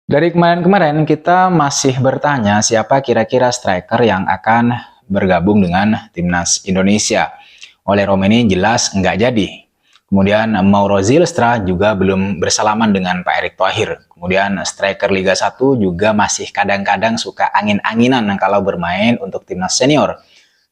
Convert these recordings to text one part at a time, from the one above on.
Dari kemarin-kemarin kita masih bertanya siapa kira-kira striker yang akan bergabung dengan timnas Indonesia. Oleh Romeni jelas nggak jadi. Kemudian Mauro Zylstra juga belum bersalaman dengan Pak Erick Thohir. Kemudian striker Liga 1 juga masih kadang-kadang suka angin-anginan kalau bermain untuk timnas senior.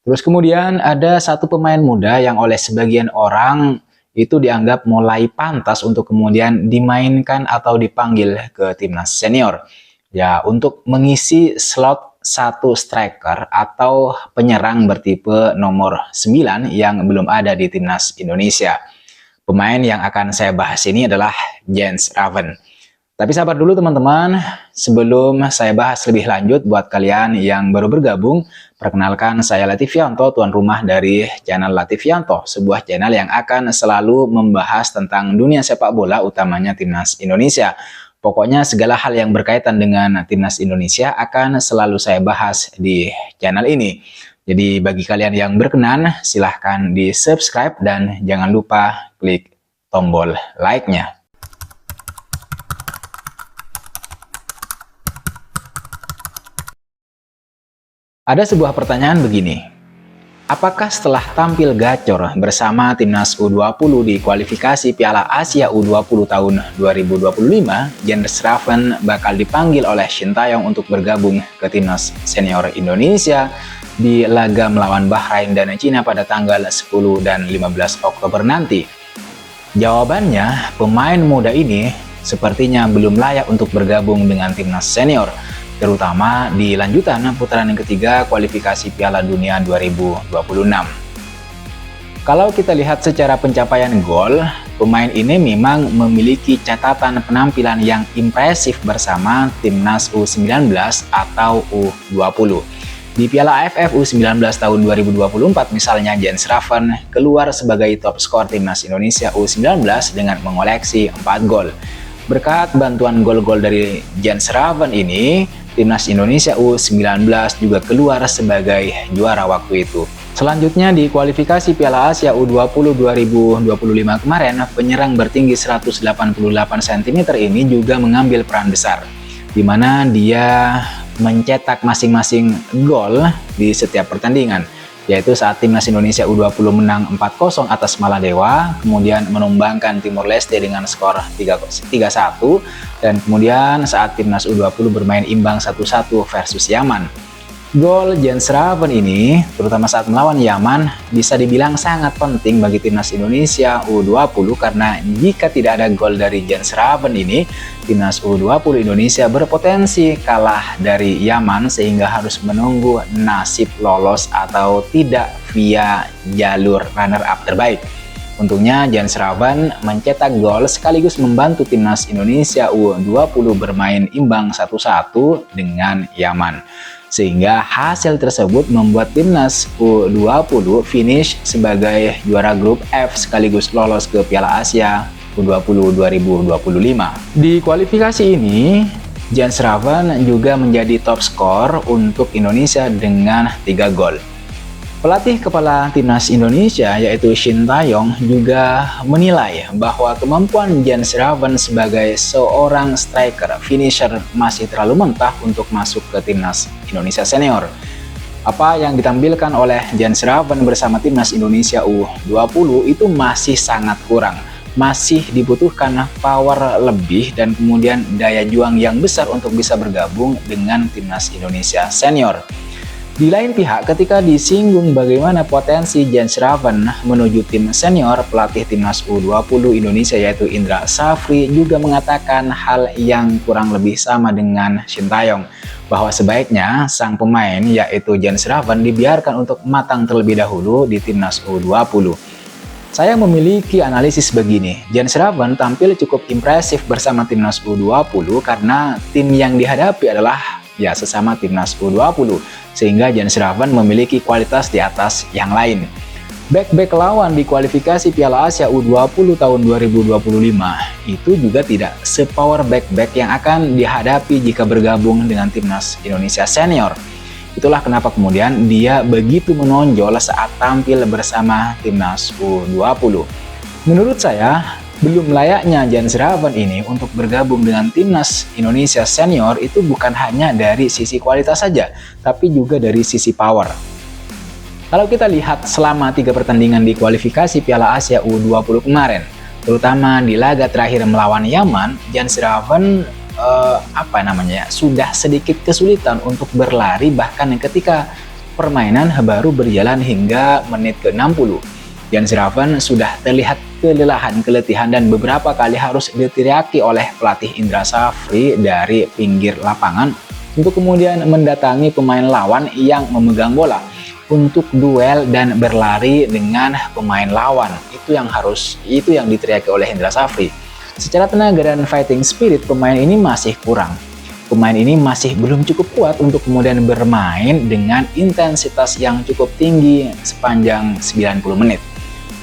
Terus kemudian ada satu pemain muda yang oleh sebagian orang itu dianggap mulai pantas untuk kemudian dimainkan atau dipanggil ke timnas senior. Ya, untuk mengisi slot satu striker atau penyerang bertipe nomor 9 yang belum ada di timnas Indonesia. Pemain yang akan saya bahas ini adalah Jens Raven. Tapi sabar dulu teman-teman, sebelum saya bahas lebih lanjut buat kalian yang baru bergabung, perkenalkan saya Latifianto, tuan rumah dari channel Latifianto, sebuah channel yang akan selalu membahas tentang dunia sepak bola, utamanya timnas Indonesia. Pokoknya segala hal yang berkaitan dengan timnas Indonesia akan selalu saya bahas di channel ini. Jadi bagi kalian yang berkenan, silahkan di subscribe dan jangan lupa klik tombol like-nya. Ada sebuah pertanyaan begini, apakah setelah tampil gacor bersama timnas U20 di kualifikasi Piala Asia U20 tahun 2025, Jens Raven bakal dipanggil oleh Shin Tae-yong untuk bergabung ke timnas senior Indonesia di laga melawan Bahrain dan Cina pada tanggal 10 dan 15 Oktober nanti? Jawabannya, pemain muda ini sepertinya belum layak untuk bergabung dengan timnas senior, terutama di lanjutan putaran yang ketiga kualifikasi Piala Dunia 2026. Kalau kita lihat secara pencapaian gol, pemain ini memang memiliki catatan penampilan yang impresif bersama timnas U19 atau U20. Di Piala AFF U19 tahun 2024 misalnya, Jens Raven keluar sebagai top skor timnas Indonesia U19 dengan mengoleksi 4 gol. Berkat bantuan gol-gol dari Jens Raven ini, timnas Indonesia U19 juga keluar sebagai juara waktu itu. Selanjutnya di kualifikasi Piala Asia U20 2025 kemarin, penyerang bertinggi 188 cm ini juga mengambil peran besar, di mana dia mencetak masing-masing gol di setiap pertandingan, yaitu saat timnas Indonesia U20 menang 4-0 atas Maladewa, kemudian menumbangkan Timor Leste dengan skor 3-1, dan kemudian saat timnas U20 bermain imbang 1-1 versus Yaman. Gol Jens Raven ini, terutama saat melawan Yaman, bisa dibilang sangat penting bagi timnas Indonesia U20 karena jika tidak ada gol dari Jens Raven ini, timnas U20 Indonesia berpotensi kalah dari Yaman sehingga harus menunggu nasib lolos atau tidak via jalur runner-up terbaik. Untungnya Jens Raven mencetak gol sekaligus membantu timnas Indonesia U20 bermain imbang 1-1 dengan Yaman. Sehingga hasil tersebut membuat timnas U20 finish sebagai juara grup F sekaligus lolos ke Piala Asia U20 2025. Di kualifikasi ini, Jens Raven juga menjadi top skor untuk Indonesia dengan 3 gol. Pelatih kepala timnas Indonesia yaitu Shin Tae-yong juga menilai bahwa kemampuan Jens Raven sebagai seorang striker finisher masih terlalu mentah untuk masuk ke timnas Indonesia senior. Apa yang ditampilkan oleh Jens Raven bersama timnas Indonesia U20 itu masih sangat kurang. Masih dibutuhkan power lebih dan kemudian daya juang yang besar untuk bisa bergabung dengan timnas Indonesia senior. Di lain pihak, ketika disinggung bagaimana potensi Jens Raven menuju tim senior, pelatih timnas U20 Indonesia yaitu Indra Safri juga mengatakan hal yang kurang lebih sama dengan Shin Tae-yong, bahwa sebaiknya sang pemain yaitu Jens Raven dibiarkan untuk matang terlebih dahulu di timnas U20. Saya memiliki analisis begini, Jens Raven tampil cukup impresif bersama timnas U20 karena tim yang dihadapi adalah sesama timnas U20, sehingga Jens Raven memiliki kualitas di atas yang lain. Back-back lawan di kualifikasi Piala Asia U20 tahun 2025 itu juga tidak sepower back-back yang akan dihadapi jika bergabung dengan timnas Indonesia senior. Itulah kenapa kemudian dia begitu menonjol saat tampil bersama timnas U20. Menurut saya, Belum layaknya Jan Schraven ini untuk bergabung dengan timnas Indonesia senior itu bukan hanya dari sisi kualitas saja, tapi juga dari sisi power. Kalau kita lihat selama 3 pertandingan di kualifikasi Piala Asia U20 kemarin, terutama di laga terakhir melawan Yaman, Jan Schraven sudah sedikit kesulitan untuk berlari bahkan ketika permainan baru berjalan hingga menit ke-60. Jan Schraven sudah terlihat kelelahan, keletihan, dan beberapa kali harus diteriaki oleh pelatih Indra Safri dari pinggir lapangan untuk kemudian mendatangi pemain lawan yang memegang bola untuk duel dan berlari dengan pemain lawan. Itu yang diteriaki oleh Indra Safri. Secara tenaga dan fighting spirit, pemain ini masih kurang. Pemain ini masih belum cukup kuat untuk kemudian bermain dengan intensitas yang cukup tinggi sepanjang 90 menit.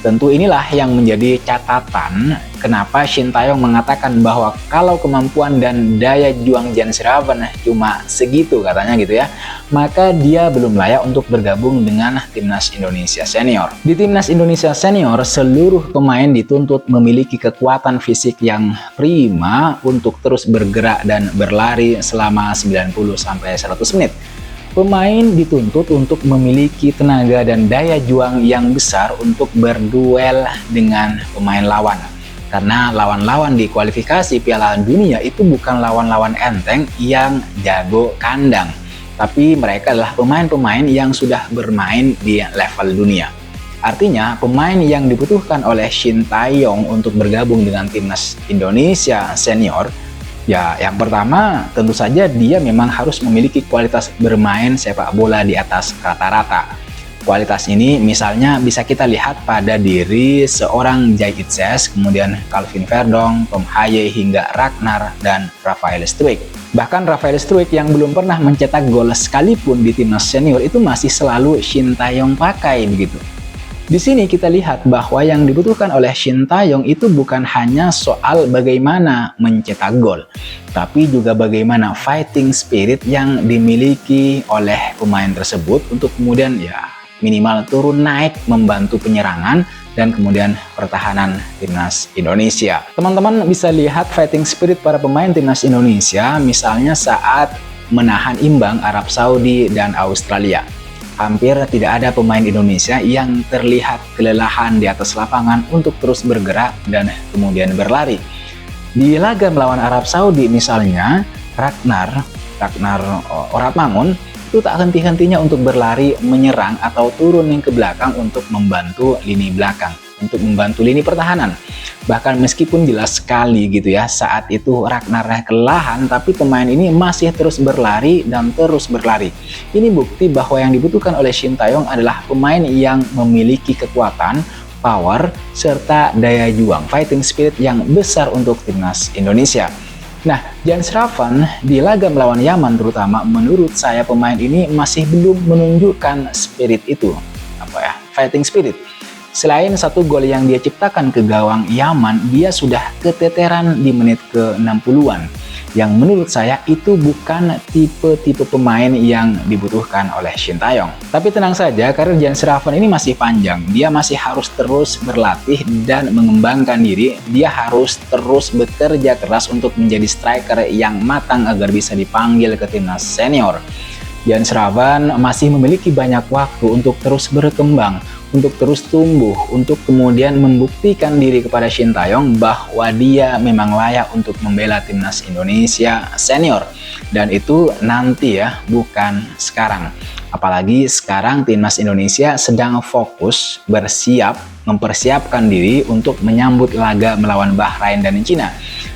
Tentu inilah yang menjadi catatan kenapa Shin Tae-yong mengatakan bahwa kalau kemampuan dan daya juang Jan Schraven cuma segitu katanya gitu ya, maka dia belum layak untuk bergabung dengan timnas Indonesia senior. Di timnas Indonesia senior, seluruh pemain dituntut memiliki kekuatan fisik yang prima untuk terus bergerak dan berlari selama 90-100 menit. Pemain dituntut untuk memiliki tenaga dan daya juang yang besar untuk berduel dengan pemain lawan. Karena lawan-lawan di kualifikasi Piala Dunia itu bukan lawan-lawan enteng yang jago kandang, tapi mereka adalah pemain-pemain yang sudah bermain di level dunia. Artinya, pemain yang dibutuhkan oleh Shin Tae-yong untuk bergabung dengan timnas Indonesia senior, ya, yang pertama tentu saja dia memang harus memiliki kualitas bermain sepak bola di atas rata-rata. Kualitas ini misalnya bisa kita lihat pada diri seorang Jay Itzes, kemudian Calvin Verdong, Tom Haye, hingga Ragnar dan Rafael Struijk. Bahkan Rafael Struijk yang belum pernah mencetak gol sekalipun di timnas senior itu masih selalu Shin Tae-yong pakai begitu. Di sini kita lihat bahwa yang dibutuhkan oleh Shin Tae-yong itu bukan hanya soal bagaimana mencetak gol, tapi juga bagaimana fighting spirit yang dimiliki oleh pemain tersebut untuk kemudian minimal turun naik membantu penyerangan dan kemudian pertahanan timnas Indonesia. Teman-teman bisa lihat fighting spirit para pemain timnas Indonesia misalnya saat menahan imbang Arab Saudi dan Australia. Hampir tidak ada pemain Indonesia yang terlihat kelelahan di atas lapangan untuk terus bergerak dan kemudian berlari. Di laga melawan Arab Saudi misalnya, Ragnar Oratmangun itu tak henti-hentinya untuk berlari, menyerang atau turun ke belakang untuk membantu lini belakang, untuk membantu lini pertahanan. Bahkan meskipun jelas sekali gitu ya, saat itu Ragnar kelelahan, tapi pemain ini masih terus berlari dan terus berlari. Ini bukti bahwa yang dibutuhkan oleh Shin Tae-yong adalah pemain yang memiliki kekuatan, power, serta daya juang, fighting spirit yang besar untuk timnas Indonesia. Nah, Jan Schraven di laga melawan Yaman terutama, menurut saya pemain ini masih belum menunjukkan spirit itu, fighting spirit. Selain satu gol yang dia ciptakan ke gawang Yaman, dia sudah keteteran di menit ke-60-an. Yang menurut saya itu bukan tipe-tipe pemain yang dibutuhkan oleh Shin Tae-yong. Tapi tenang saja, karir Jan Schraven ini masih panjang. Dia masih harus terus berlatih dan mengembangkan diri. Dia harus terus bekerja keras untuk menjadi striker yang matang agar bisa dipanggil ke timnas senior. Jan Schraven masih memiliki banyak waktu untuk terus berkembang, untuk terus tumbuh, untuk kemudian membuktikan diri kepada Shin Tae-yong bahwa dia memang layak untuk membela timnas Indonesia senior. Dan itu nanti ya, bukan sekarang. Apalagi sekarang timnas Indonesia sedang fokus mempersiapkan diri untuk menyambut laga melawan Bahrain dan Cina,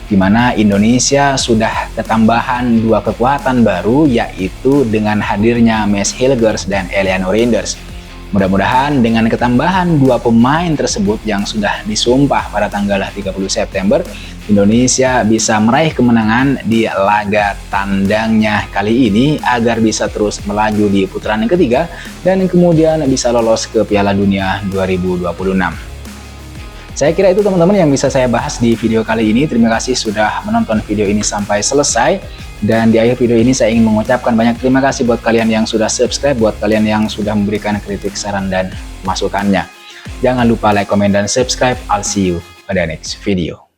di mana Indonesia sudah ketambahan 2 kekuatan baru, yaitu dengan hadirnya Mads Hilgers dan Eliano Reinders. Mudah-mudahan dengan ketambahan 2 pemain tersebut yang sudah disumpah pada tanggal 30 September, Indonesia bisa meraih kemenangan di laga tandangnya kali ini agar bisa terus melaju di putaran yang ketiga dan kemudian bisa lolos ke Piala Dunia 2026. Saya kira itu teman-teman yang bisa saya bahas di video kali ini. Terima kasih sudah menonton video ini sampai selesai. Dan di akhir video ini saya ingin mengucapkan banyak terima kasih buat kalian yang sudah subscribe, buat kalian yang sudah memberikan kritik, saran, dan masukannya. Jangan lupa like, komen, dan subscribe. I'll see you pada next video.